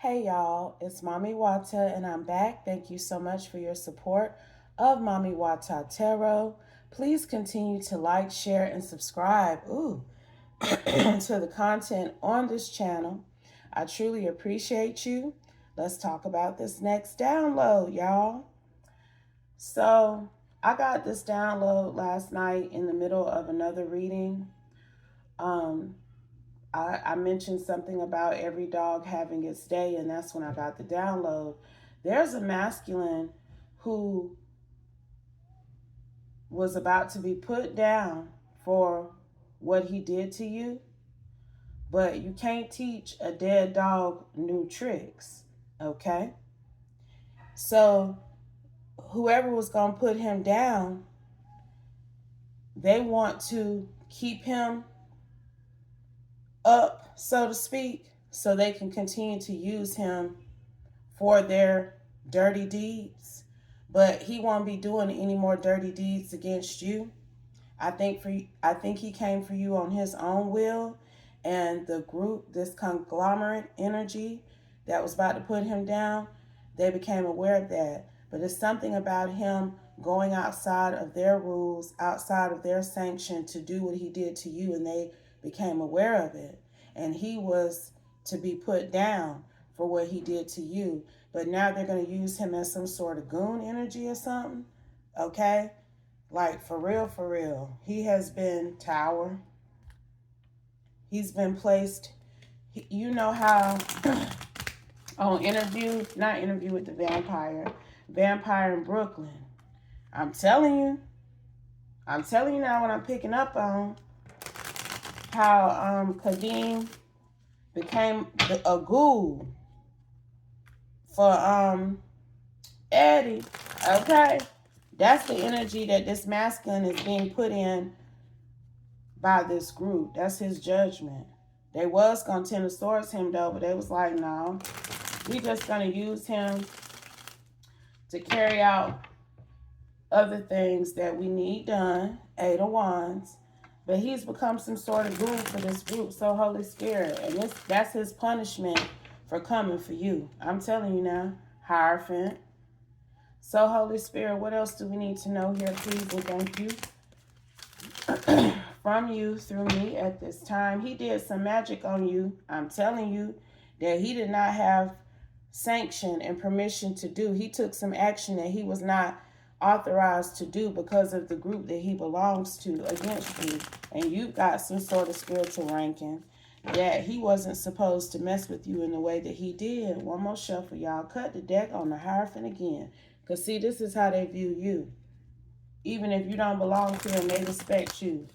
Hey y'all, it's Mami Wata and I'm back. Thank you so much for your support of Mami Wata Tarot. Please continue to like, share, and subscribe to the content on this channel. I truly appreciate you. Let's talk about this next download, y'all. So, I got this download last night in the middle of another reading. Um, I mentioned something about every dog having its day, and that's when I got the download. There's a masculine who was about to be put down for what he did to you, but you can't teach a dead dog new tricks, okay? So, whoever was going to put him down, they want to keep him up, so to speak, so they can continue to use him for their dirty deeds. But he won't be doing any more dirty deeds against you. I think he came for you on his own will, and the group, this conglomerate energy that was about to put him down, they became aware of that. But it's something about him going outside of their rules, outside of their sanction to do what he did to you, and they became aware of it. And he was to be put down for what he did to you. But now they're going to use him as some sort of goon energy or something. Okay? Like, for real, for real. He has been tower. He's been placed. You know how on not interview with the vampire in Brooklyn. I'm telling you now what I'm picking up on. How Kadeem became a ghoul for Eddie. Okay? That's the energy that this masculine is being put in by this group. That's his judgment. They was going to tend towards him though, but they was like, no, we just going to use him to carry out other things that we need done, Eight of Wands. But he's become some sort of guru for this group, so Holy Spirit. And that's his punishment for coming for you. I'm telling you now, Hierophant. So Holy Spirit, what else do we need to know here, please? And thank you. From you through me at this time. He did some magic on you. I'm telling you that he did not have sanction and permission to do. He took some action that he was not authorized to do because of the group that he belongs to against you. And you've got some sort of spiritual ranking that he wasn't supposed to mess with you in the way that he did. One more shuffle, y'all. Cut the deck on the Hierophant again. Because see, this is how they view you. Even if you don't belong to him, they respect you.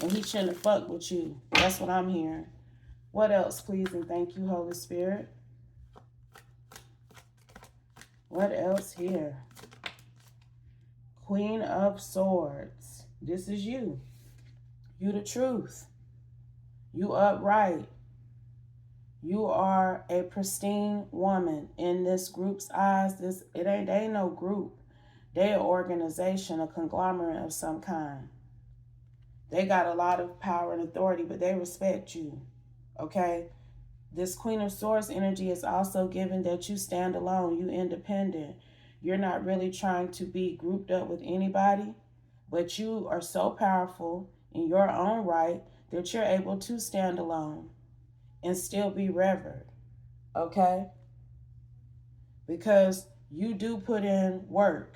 And he shouldn't have fucked with you. That's what I'm hearing. What else, please, and thank you, Holy Spirit. What else here? Queen of Swords. This is you. You the truth. You upright. You are a pristine woman in this group's eyes. They ain't no group. They an organization, a conglomerate of some kind. They got a lot of power and authority, but they respect you. Okay? This Queen of Swords energy is also given that you stand alone, you independent. You're not really trying to be grouped up with anybody, but you are so powerful in your own right that you're able to stand alone and still be revered. Okay? Because you do put in work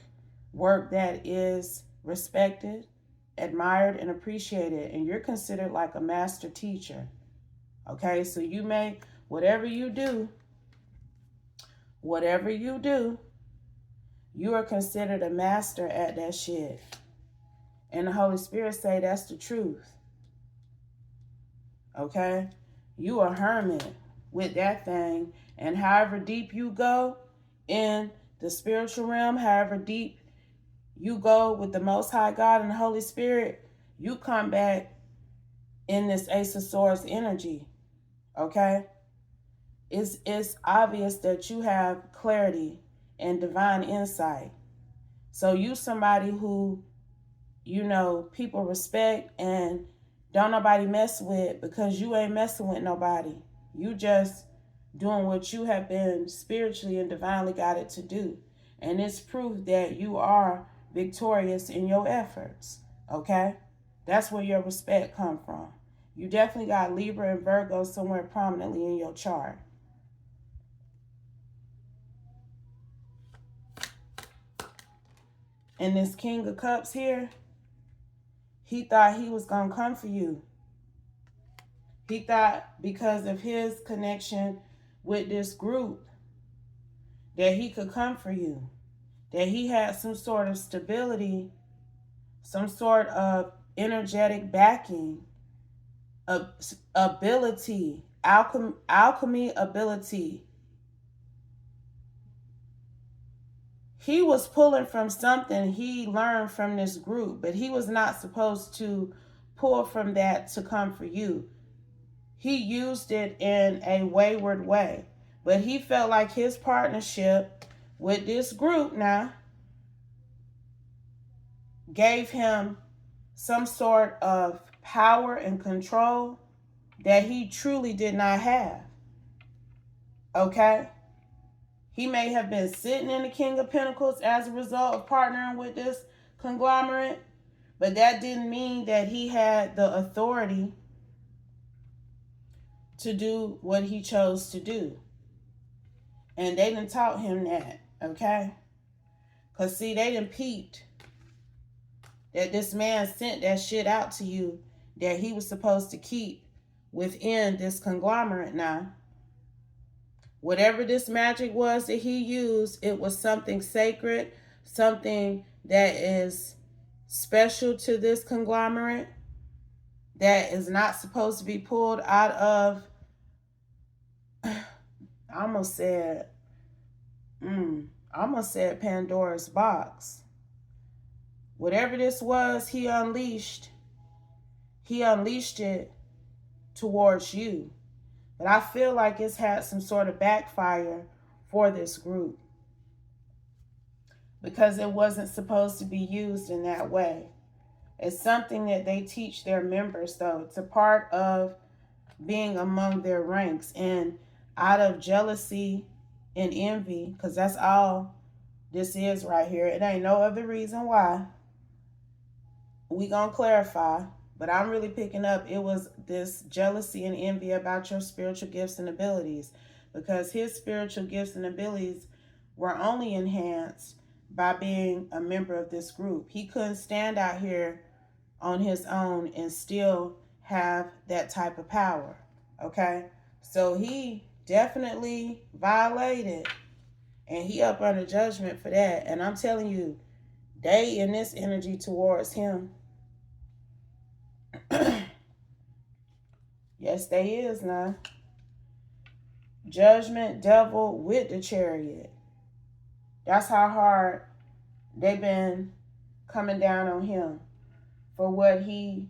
that is respected, admired, and appreciated, and you're considered like a master teacher. Okay, so you may, whatever you do, you are considered a master at that shit. And the Holy Spirit say that's the truth. Okay? You a hermit with that thing. And however deep you go in the spiritual realm, however deep you go with the Most High God and the Holy Spirit, you come back in this Ace of Swords energy. Okay? It's obvious that you have clarity and divine insight. So you somebody who, you know, people respect and don't nobody mess with because you ain't messing with nobody. You just doing what you have been spiritually and divinely guided to do. And it's proof that you are victorious in your efforts. Okay? That's where your respect come from. You definitely got Libra and Virgo somewhere prominently in your chart. And this King of Cups here, he thought he was going to come for you. He thought because of his connection with this group that he could come for you. That he had some sort of stability, some sort of energetic backing, ability, alchemy ability. He was pulling from something he learned from this group, but he was not supposed to pull from that to come for you. He used it in a wayward way, but he felt like his partnership with this group now gave him some sort of power and control that he truly did not have. Okay? He may have been sitting in the King of Pentacles as a result of partnering with this conglomerate, but that didn't mean that he had the authority to do what he chose to do. And they didn't taught him that, okay? Because, see, they didn't peeped that this man sent that shit out to you that he was supposed to keep within this conglomerate now. Whatever this magic was that he used, it was something sacred, something that is special to this conglomerate, that is not supposed to be pulled out of, I almost said Pandora's box. Whatever this was, he unleashed it towards you. But I feel like it's had some sort of backfire for this group, because it wasn't supposed to be used in that way. It's something that they teach their members, though. It's a part of being among their ranks. And out of jealousy and envy, because that's all this is right here. It ain't no other reason why. We gonna clarify. But I'm really picking up, it was this jealousy and envy about your spiritual gifts and abilities. Because his spiritual gifts and abilities were only enhanced by being a member of this group. He couldn't stand out here on his own and still have that type of power. Okay? So he definitely violated. And he up under judgment for that. And I'm telling you, they in this energy towards him. Yes, they is now. Judgment, devil with the chariot. That's how hard they've been coming down on him for what he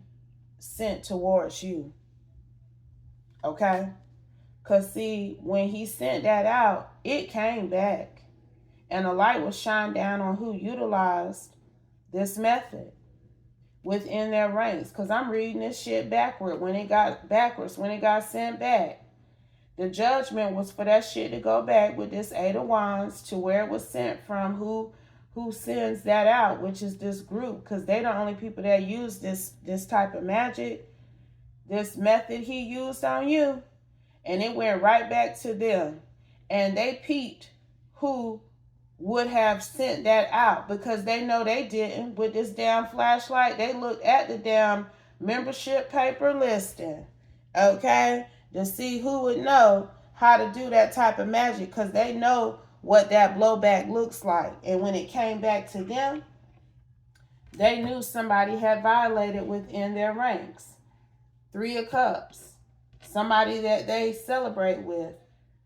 sent towards you. Okay? Because, see, when he sent that out, it came back. And a light was shined down on who utilized this method within their ranks. Because I'm reading this shit backwards when it got sent back. The judgment was for that shit to go back with this Eight of Wands to where it was sent from, who sends that out, which is this group. Because they're the only people that use this type of magic, this method he used on you. And it went right back to them. And they peeped who would have sent that out, because they know they didn't. With this damn flashlight, they looked at the damn membership paper listing, okay, to see who would know how to do that type of magic, because they know what that blowback looks like. And when it came back to them, they knew somebody had violated within their ranks. Three of Cups, somebody that they celebrate with,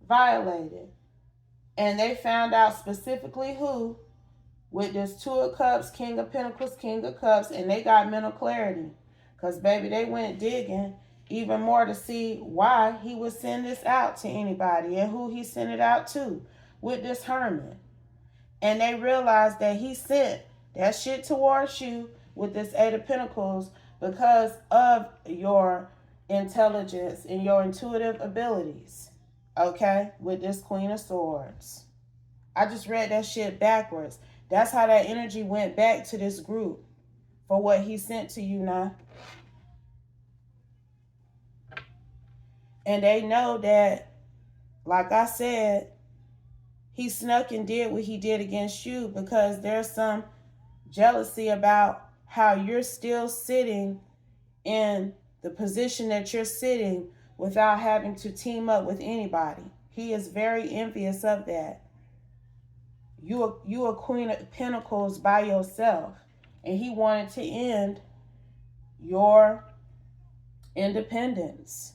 violated. And they found out specifically who, with this Two of Cups, King of Pentacles, King of Cups, and they got mental clarity. Because, baby, they went digging even more to see why he would send this out to anybody and who he sent it out to with this Hermit. And they realized that he sent that shit towards you with this Eight of Pentacles because of your intelligence and your intuitive abilities. Okay, with this Queen of Swords. I just read that shit backwards. That's how that energy went back to this group for what he sent to you now. And they know that, like I said, he snuck and did what he did against you because there's some jealousy about how you're still sitting in the position that you're sitting without having to team up with anybody. He is very envious of that. You a Queen of Pentacles by yourself, and he wanted to end your independence,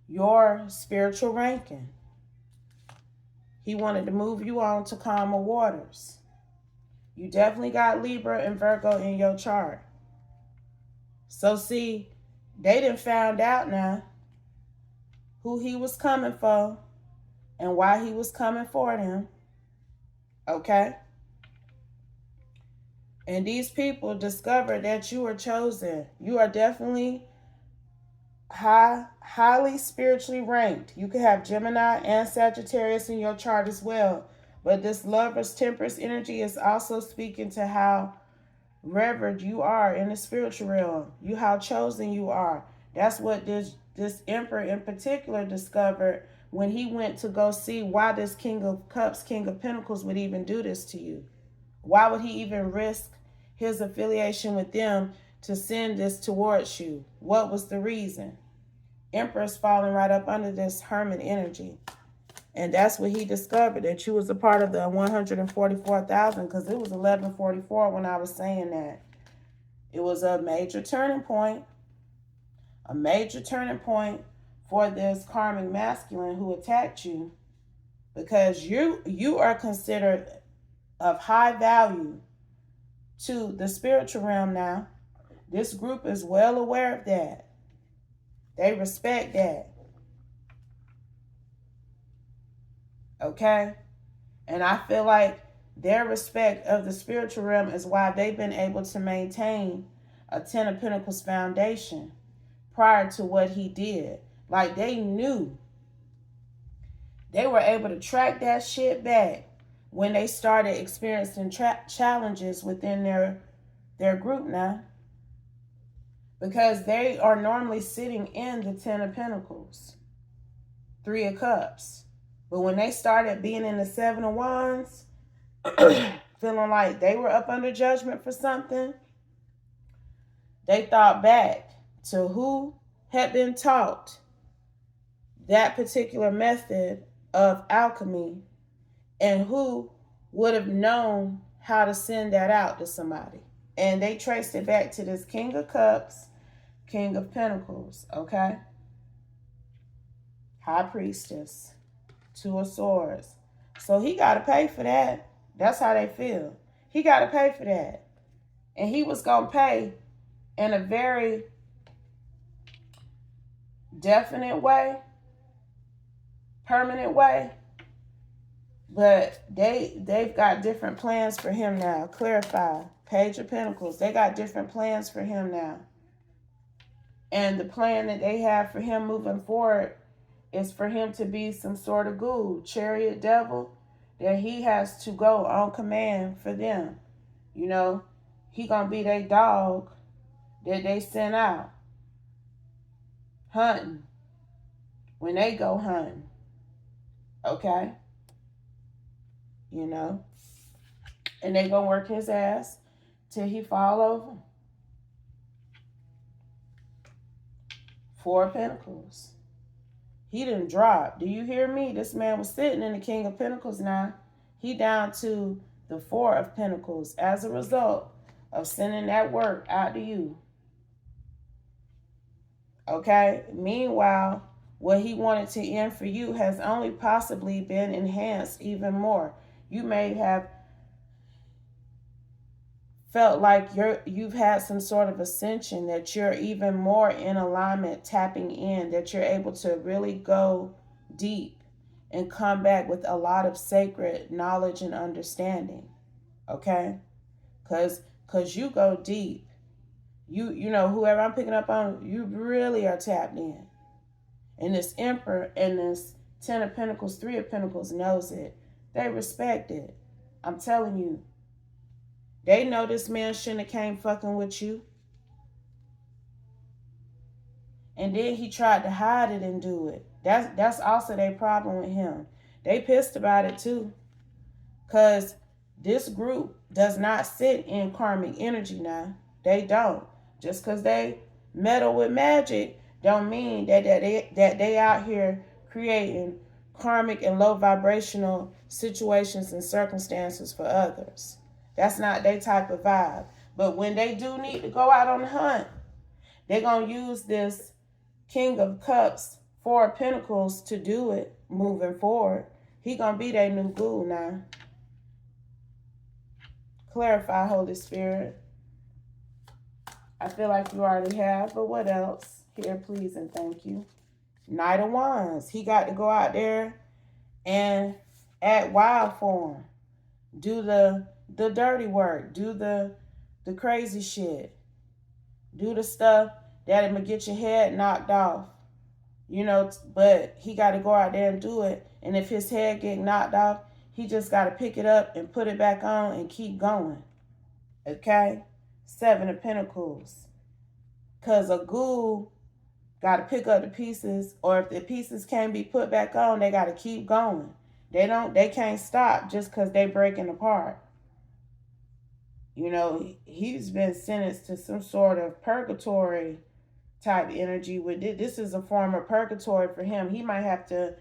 your spiritual ranking. He wanted to move you on to calmer waters. You definitely got Libra and Virgo in your chart. So see, they done found out now who he was coming for and why he was coming for them. Okay? And these people discovered that you are chosen. You are definitely highly spiritually ranked. You could have Gemini and Sagittarius in your chart as well. But this Lover's Temperance energy is also speaking to how revered you are in the spiritual realm. You how chosen you are. That's what this Emperor in particular discovered when he went to go see why this King of Cups, King of Pentacles would even do this to you. Why would he even risk his affiliation with them to send this towards you? What was the reason? Emperor's falling right up under this Hermit energy. And that's what he discovered, that you was a part of the 144,000, because it was 1144 when I was saying that. It was a major turning point. A major turning point for this karmic masculine who attacked you, because you are considered of high value to the spiritual realm now. This group is well aware of that. They respect that. Okay? And I feel like their respect of the spiritual realm is why they've been able to maintain a Ten of Pentacles foundation prior to what he did. Like, they knew. They were able to track that shit back when they started experiencing challenges within their group now. Because they are normally sitting in the Ten of Pentacles, Three of Cups. But when they started being in the Seven of Wands, feeling like they were up under judgment for something, they thought back to who had been taught that particular method of alchemy and who would have known how to send that out to somebody. And they traced it back to this King of Cups, King of Pentacles, okay? High Priestess, Two of Swords. So he got to pay for that. That's how they feel. He got to pay for that. And he was going to pay in a very definite way, permanent way. But they've got different plans for him now. Clarify. Page of Pentacles. They got different plans for him now. And the plan that they have for him moving forward is for him to be some sort of ghoul, chariot devil, that he has to go on command for them. You know, he gonna be their dog that they sent out hunting when they go hunting. Okay? You know? And they gonna work his ass till he fall over. Four of Pentacles. He didn't drop. Do you hear me? This man was sitting in the King of Pentacles now. He down to the Four of Pentacles as a result of sending that work out to you. Okay? Meanwhile, what he wanted to end for you has only possibly been enhanced even more. You may have felt like you've had some sort of ascension, that you're even more in alignment, tapping in, that you're able to really go deep and come back with a lot of sacred knowledge and understanding. Okay? Because you go deep. You know, whoever I'm picking up on, you really are tapped in. And this Emperor and this Ten of Pentacles, Three of Pentacles knows it. They respect it. I'm telling you. They know this man shouldn't have came fucking with you. And then he tried to hide it and do it. That's also their problem with him. They pissed about it too. Because this group does not sit in karmic energy now. They don't. Just because they meddle with magic don't mean that they out here creating karmic and low vibrational situations and circumstances for others. That's not their type of vibe. But when they do need to go out on the hunt, they're going to use this King of Cups, Four of Pentacles to do it moving forward. He going to be their new guru now. Clarify, Holy Spirit. I feel like you already have, but what else? Here, please, and thank you. Knight of Wands. He got to go out there and act wild for him. Do the dirty work. Do the crazy shit. Do the stuff that will get your head knocked off. You know, but he got to go out there and do it. And if his head get knocked off, he just got to pick it up and put it back on and keep going. Okay? Seven of Pentacles. Because a ghoul got to pick up the pieces, or if the pieces can't be put back on, they got to keep going. They can't stop just because they breaking apart. You know, he's been sentenced to some sort of purgatory type energy with it. This is a form of purgatory for him. He might have to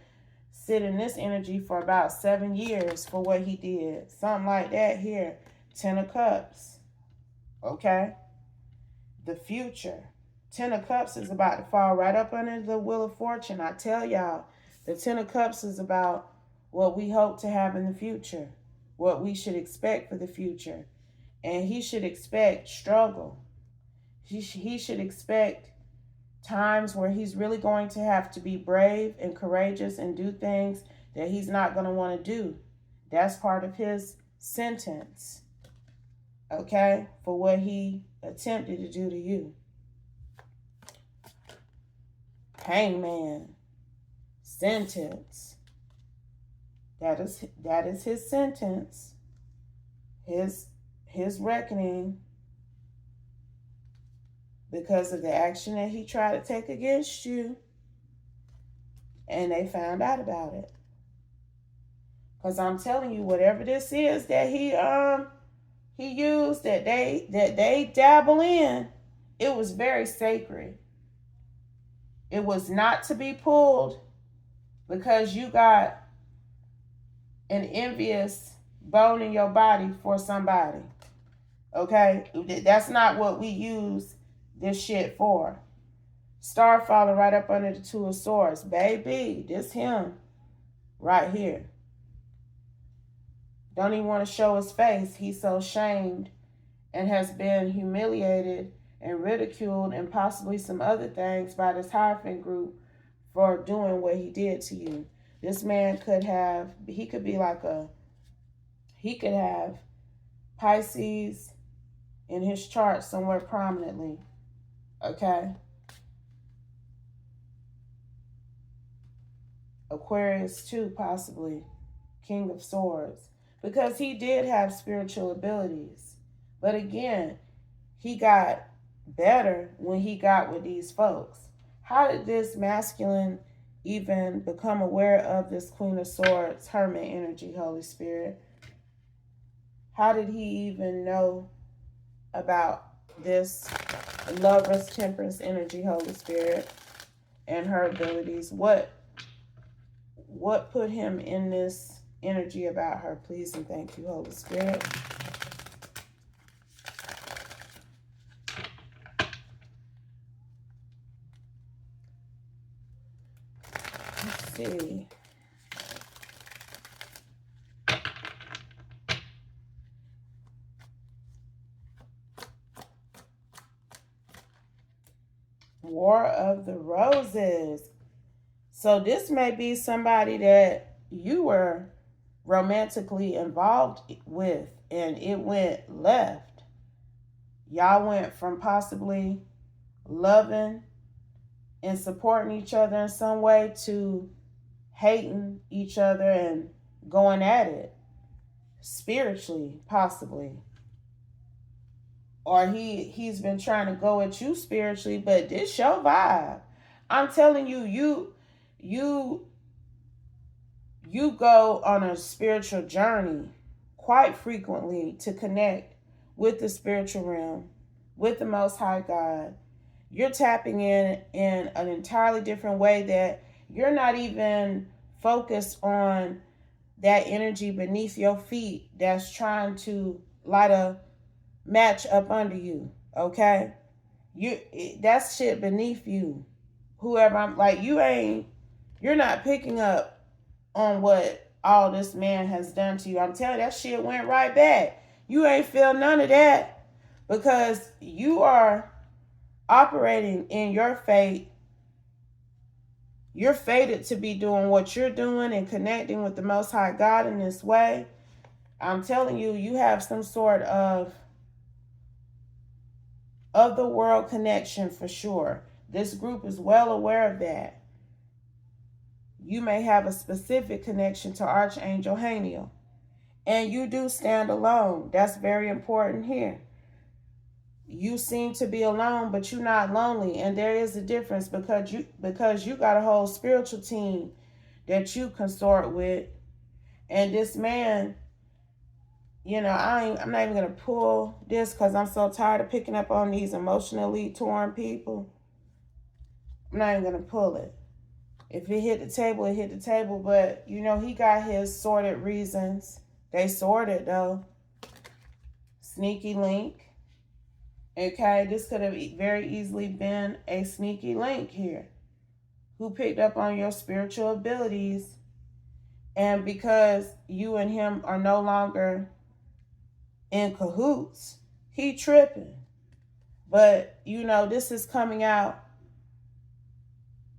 sit in this energy for about 7 years for what he did. Something like that here. Ten of Cups. Okay? The future. Ten of Cups is about to fall right up under the Wheel of Fortune. I tell y'all, the Ten of Cups is about what we hope to have in the future. What we should expect for the future. And he should expect struggle. He should expect times where he's really going to have to be brave and courageous and do things that he's not going to want to do. That's part of his sentence. Okay? For what he attempted to do to you. Hangman. Sentence. That is his sentence. His reckoning. Because of the action that he tried to take against you. And they found out about it. Because I'm telling you, whatever this is that he used, that they dabble in, it was very sacred. It was not to be pulled because you got an envious bone in your body for somebody. Okay? That's not what we use this shit for. Star falling right up under the Two of Swords. Baby, this him right here. Don't even want to show his face. He's so shamed and has been humiliated and ridiculed and possibly some other things by this Hierophant group for doing what he did to you. This man could have Pisces in his chart somewhere prominently. Okay? Aquarius too, possibly. King of Swords. Because he did have spiritual abilities. But again, he got better when he got with these folks. How did this masculine even become aware of this Queen of Swords, Hermit energy, Holy Spirit? How did he even know about this Lover's Temperance energy, Holy Spirit, and her abilities? What put him in this energy about her? Please and thank you, Holy Spirit. Let's see. War of the Roses. So this may be somebody that you were romantically involved with and it went left. Y'all went from possibly loving and supporting each other in some way to hating each other and going at it spiritually, possibly. Or he's been trying to go at you spiritually, but this your vibe. I'm telling you, you you go on a spiritual journey quite frequently to connect with the spiritual realm, with the Most High God. You're tapping in an entirely different way that you're not even focused on that energy beneath your feet that's trying to light a match up under you. Okay, that's shit beneath you. Whoever I'm like, you're not picking up on what all this man has done to you. I'm telling you, that shit went right back. You ain't feel none of that because you are operating in your fate. You're fated to be doing what you're doing and connecting with the Most High God in this way. I'm telling you, you have some sort of the world connection for sure. This group is well aware of that. You may have a specific connection to Archangel Haniel. And you do stand alone. That's very important here. You seem to be alone, but you're not lonely. And there is a difference because you got a whole spiritual team that you consort with. And this man, I'm not even gonna pull this because I'm so tired of picking up on these emotionally torn people. I'm not even gonna pull it. If it hit the table, it hit the table. But he got his sorted reasons. They sorted though. Sneaky link. Okay, this could have very easily been a sneaky link here who picked up on your spiritual abilities, and because you and him are no longer in cahoots, he tripping. But this is coming out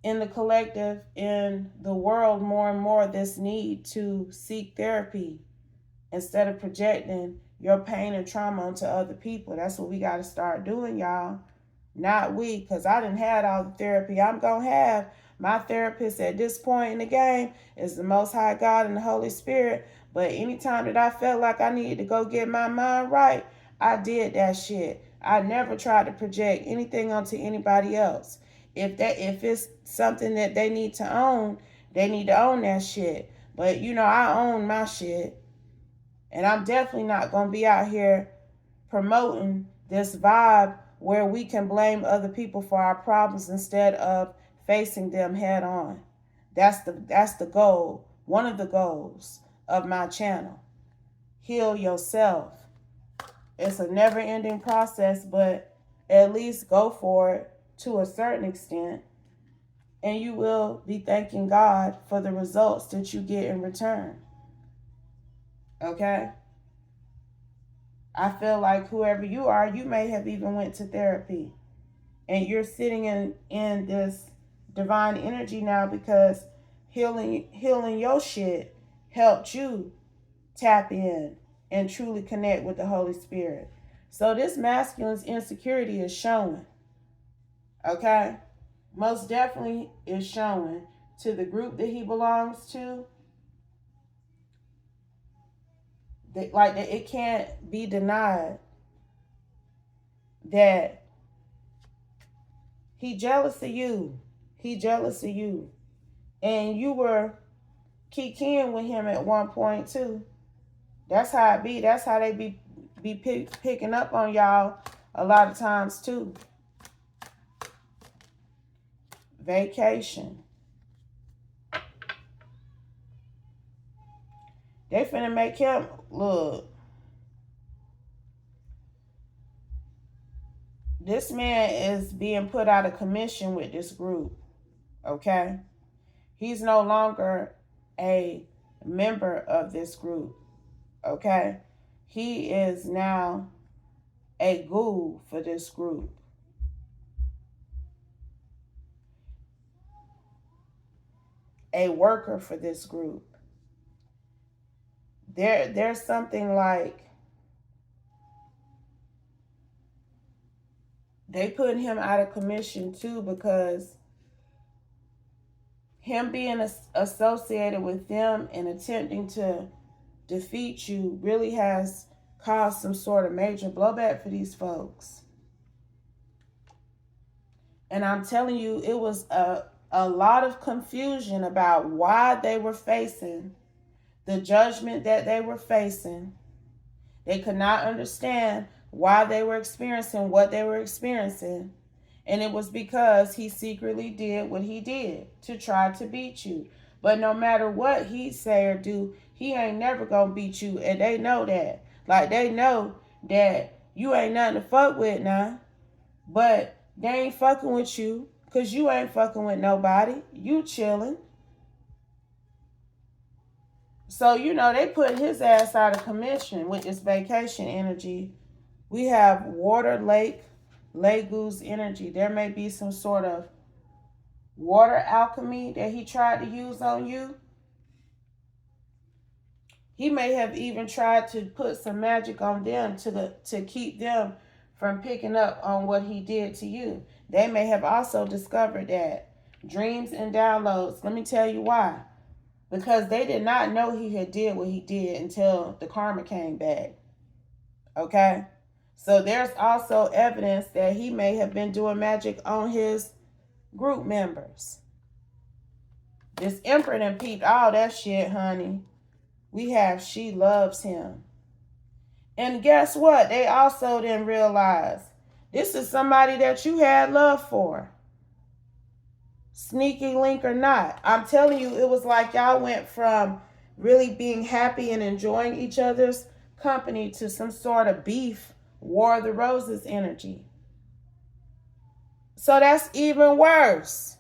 in the collective, in the world, more and more, this need to seek therapy instead of projecting your pain and trauma onto other people. That's what we got to start doing, y'all. Not we, because I done had all the therapy I'm going to have. My therapist at this point in the game is the Most High God and the Holy Spirit. But anytime that I felt like I needed to go get my mind right, I did that shit. I never tried to project anything onto anybody else. If it's something that they need to own, they need to own that shit. But I own my shit. And I'm definitely not going to be out here promoting this vibe where we can blame other people for our problems instead of facing them head on. That's the goal, one of the goals of my channel. Heal yourself. It's a never-ending process, but at least go for it to a certain extent, and you will be thanking God for the results that you get in return. Okay? I feel like whoever you are, you may have even went to therapy. And you're sitting in this divine energy now because healing your shit helped you tap in and truly connect with the Holy Spirit. So this masculine's insecurity is showing. Okay? Most definitely is showing to the group that he belongs to. That it can't be denied that he jealous of you. He jealous of you. And you were kikiing with him at one point too. That's how it be. That's how they be picking up on y'all a lot of times too. Vacation. They finna make him look. This man is being put out of commission with this group. Okay? He's no longer a member of this group. Okay? He is now a ghoul for this group. A worker for this group. There's something like they put him out of commission too because him being associated with them and attempting to defeat you really has caused some sort of major blowback for these folks. And I'm telling you, it was a lot of confusion about why they were facing the judgment that they were facing. They could not understand why they were experiencing what they were experiencing. And it was because he secretly did what he did to try to beat you. But no matter what he say or do, he ain't never gonna beat you. And they know that. Like, they know that you ain't nothing to fuck with now. But they ain't fucking with you because you ain't fucking with nobody. You chilling. So, you know, they put his ass out of commission with this vacation energy. We have water, lake, goose energy. There may be some sort of water alchemy that he tried to use on you. He may have even tried to put some magic on them to keep them from picking up on what he did to you. They may have also discovered that dreams and downloads. Let me tell you why. Because they did not know he had did what he did until the karma came back. Okay? So there's also evidence that he may have been doing magic on his group members. This Emperor done peeped all that shit, honey. We have she loves him. And guess what? They also didn't realize this is somebody that you had love for. Sneaky link or not. I'm telling you, it was like y'all went from really being happy and enjoying each other's company to some sort of beef, War of the Roses energy. So that's even worse.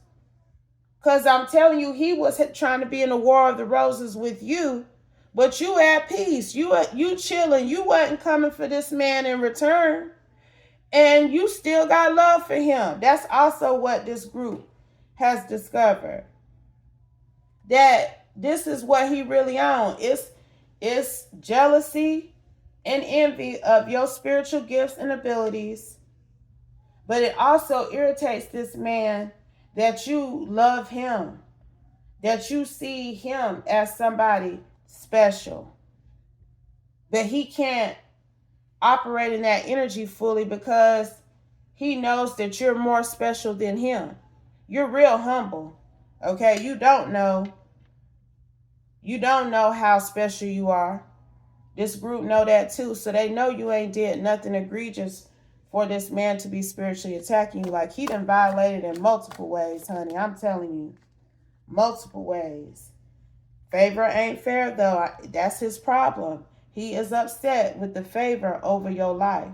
Because I'm telling you, he was trying to be in the War of the Roses with you, but you at peace. You chilling. You wasn't coming for this man in return. And you still got love for him. That's also what this group has discovered. That this is what he really on. It's jealousy and envy of your spiritual gifts and abilities. But it also irritates this man that you love him. That you see him as somebody special. But he can't operate in that energy fully because he knows that you're more special than him. You're real humble. Okay? You don't know how special you are. This group know that too. So they know you ain't did nothing egregious for this man to be spiritually attacking you. Like, he done violated in multiple ways, honey. I'm telling you. Multiple ways. Favor ain't fair, though. That's his problem. He is upset with the favor over your life.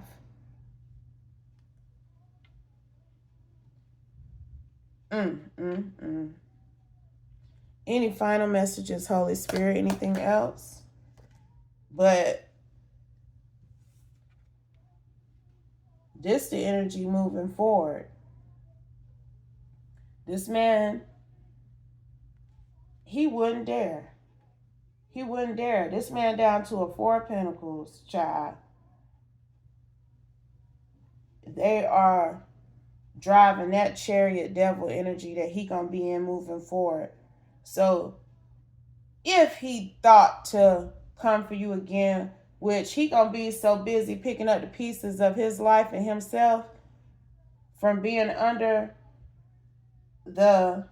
Any final messages, Holy Spirit? Anything else? But this the energy moving forward. This man, he wouldn't dare. He wouldn't dare. This man down to a 4 of Pentacles, child. They are driving that chariot devil energy that he gonna be in moving forward. So if he thought to come for you again, which he gonna be so busy picking up the pieces of his life and himself from being under the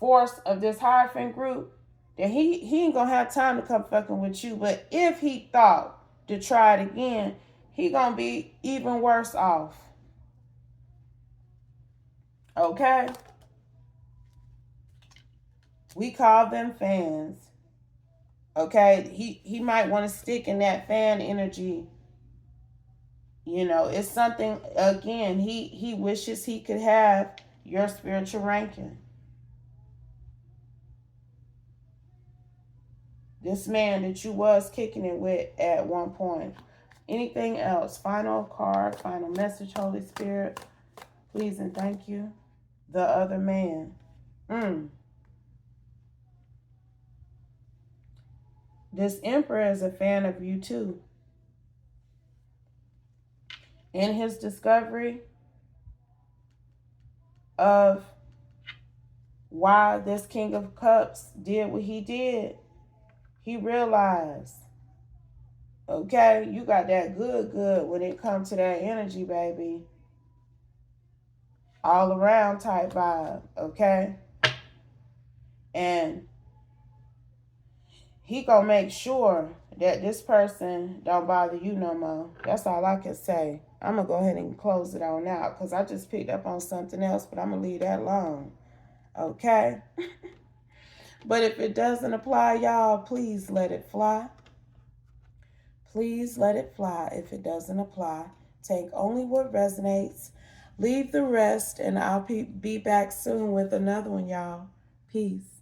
force of this Hierophant group, that he ain't gonna have time to come fucking with you. But if he thought to try it again, he gonna be even worse off. Okay? We call them fans. Okay? He might want to stick in that fan energy. You know, it's something, again, he wishes he could have your spiritual ranking. This man that you was kicking it with at one point. Anything else? Final card, final message, Holy Spirit. Please and thank you. The other man. This Emperor is a fan of you too. In his discovery of why this King of Cups did what he did. He realized, okay, you got that good when it comes to that energy, baby. All around type vibe, okay? And he gonna make sure that this person don't bother you no more. That's all I can say. I'm gonna go ahead and close it on out because I just picked up on something else, but I'm gonna leave that alone. Okay? But if it doesn't apply, y'all, please let it fly. Please let it fly if it doesn't apply. Take only what resonates. Leave the rest, and I'll be back soon with another one, y'all. Peace.